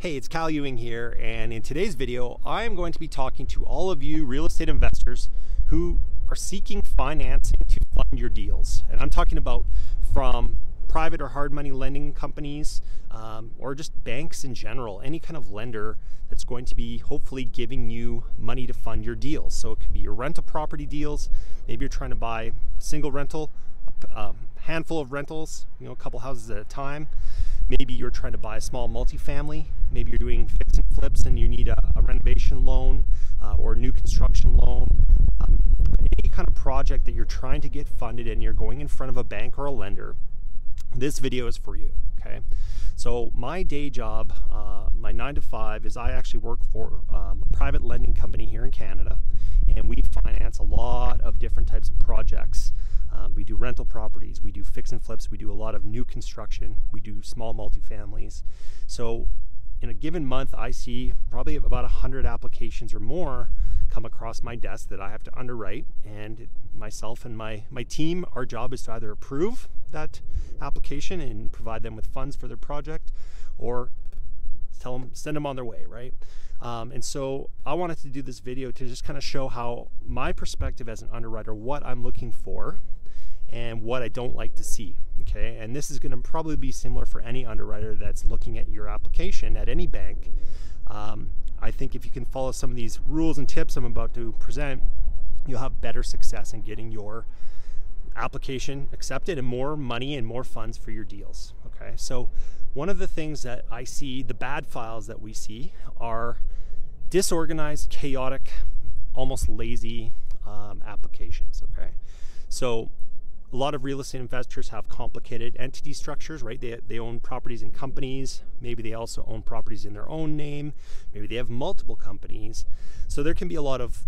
Hey, it's Cal Ewing here, and in today's video, I am going to be talking to all of you real estate investors who are seeking financing to fund your deals. And I'm talking about from private or hard money lending companies, or just banks in general, any kind of lender that's going to be hopefully giving you money to fund your deals. So it could be your rental property deals. Maybe you're trying to buy a single rental, a handful of rentals, a couple houses at a time. Maybe you're trying to buy a small multifamily. Maybe you're doing fix and flips and you need a renovation loan or a new construction loan. Any kind of project that you're trying to get funded and you're going in front of a bank or a lender, this video is for you, okay? So my day job, my 9 to 5, is I actually work for a private lending company here in Canada, and we finance a lot of different types of projects. We do rental properties, we do fix and flips, we do a lot of new construction, we do small multifamilies. So in a given month, I see probably about 100 applications or more come across my desk that I have to underwrite, and myself and my team, our job is to either approve that application and provide them with funds for their project, or send them on their way, right? And so I wanted to do this video to just kind of show how my perspective as an underwriter, what I'm looking for and what I don't like to see, okay? And this is going to probably be similar for any underwriter that's looking at your application at any bank. I think if you can follow some of these rules and tips I'm about to present, you'll have better success in getting your application accepted and more money and more funds for your deals, okay? So one of the things that I see, the bad files that we see, are disorganized, chaotic, almost lazy applications, okay? So a lot of real estate investors have complicated entity structures, right? They own properties in companies. Maybe they also own properties in their own name. Maybe they have multiple companies. So there can be a lot of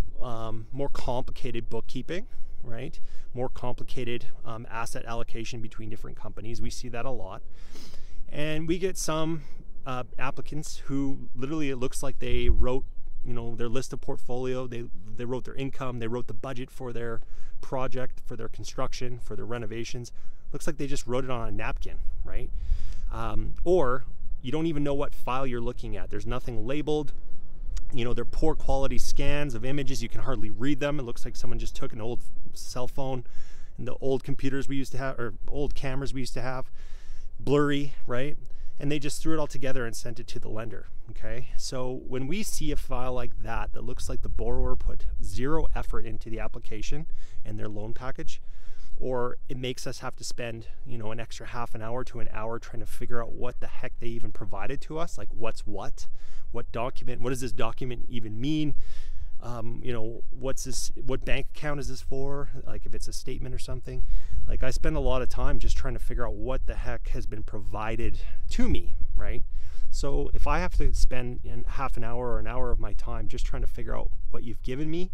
more complicated bookkeeping, right? More complicated asset allocation between different companies. We see that a lot. And we get some applicants who literally, it looks like they wrote their list of portfolio, they wrote their income, they wrote the budget for their project, for their construction, for their renovations. Looks like they just wrote it on a napkin, right? Or you don't even know what file you're looking at. There's nothing labeled. They're poor quality scans of images. You can hardly read them. It looks like someone just took an old cell phone and the old computers we used to have, or old cameras we used to have, blurry, right? And they just threw it all together and sent it to the lender, okay? So when we see a file like that looks like the borrower put zero effort into the application and their loan package, or it makes us have to spend, an extra half an hour to an hour trying to figure out what the heck they even provided to us, like what document, what does this document even mean? What's this, what bank account is this for? Like if it's a statement or something. Like I spend a lot of time just trying to figure out what the heck has been provided to me, right? So if I have to spend half an hour or an hour of my time just trying to figure out what you've given me,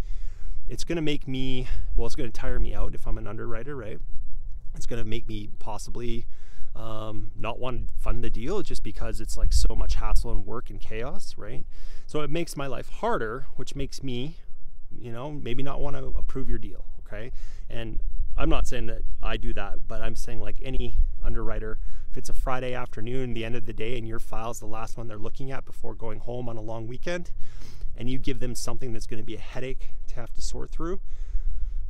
it's going to make me, it's going to tire me out if I'm an underwriter, right? It's going to make me possibly not want to fund the deal just because it's like so much hassle and work and chaos, right? So it makes my life harder, which makes me, maybe not want to approve your deal, okay? And I'm not saying that I do that, but I'm saying like any underwriter, if it's a Friday afternoon, the end of the day, and your file's the last one they're looking at before going home on a long weekend, and you give them something that's going to be a headache to have to sort through,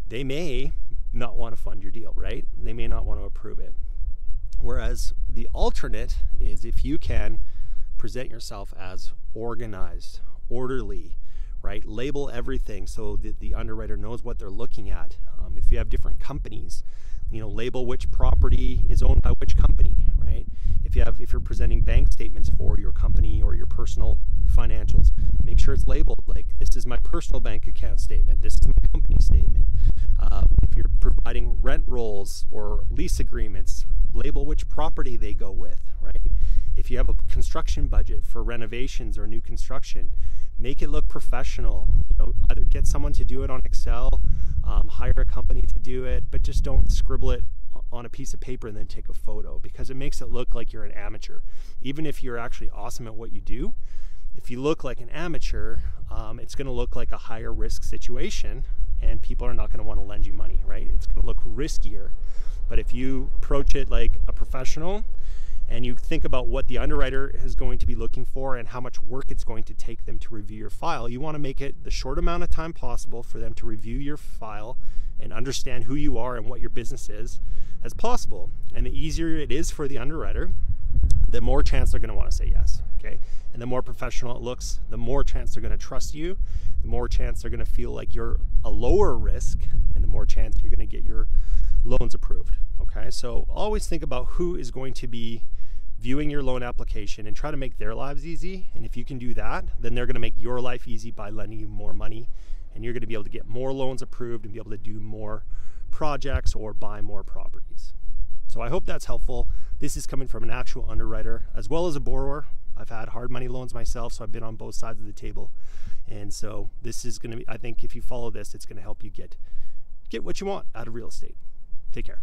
they may not want to fund your deal, right? They may not want to approve it. Whereas the alternate is if you can present yourself as organized, orderly, right? Label everything so that the underwriter knows what they're looking at. If you have different companies, label which property is owned by which company, right? If you're presenting bank statements for your company or your personal financials, make sure it's labeled like, this is my personal bank account statement, this is my company statement. If you're providing rent rolls or lease agreements, label which property they go with, right? If you have a construction budget for renovations or new construction, make it look professional. Either get someone to do it on Excel, hire a company to do it, but just don't scribble it on a piece of paper and then take a photo, because it makes it look like you're an amateur. Even if you're actually awesome at what you do, if you look like an amateur, it's going to look like a higher risk situation, and people are not going to want to lend you money, right? It's going to look riskier. But if you approach it like a professional and you think about what the underwriter is going to be looking for and how much work it's going to take them to review your file, you want to make it the short amount of time possible for them to review your file and understand who you are and what your business is as possible. And the easier it is for the underwriter, the more chance they're going to want to say yes. Okay, and the more professional it looks, the more chance they're going to trust you, the more chance they're going to feel like you're a lower risk, and the more chance you're going to get your loans approved. Okay, so always think about who is going to be viewing your loan application and try to make their lives easy. And if you can do that, then they're going to make your life easy by lending you more money, and you're going to be able to get more loans approved and be able to do more projects or buy more properties. So I hope that's helpful. This is coming from an actual underwriter as well as a borrower. I've had hard money loans myself, so I've been on both sides of the table. And so this is going to be, I think if you follow this, it's going to help you get what you want out of real estate. Take care.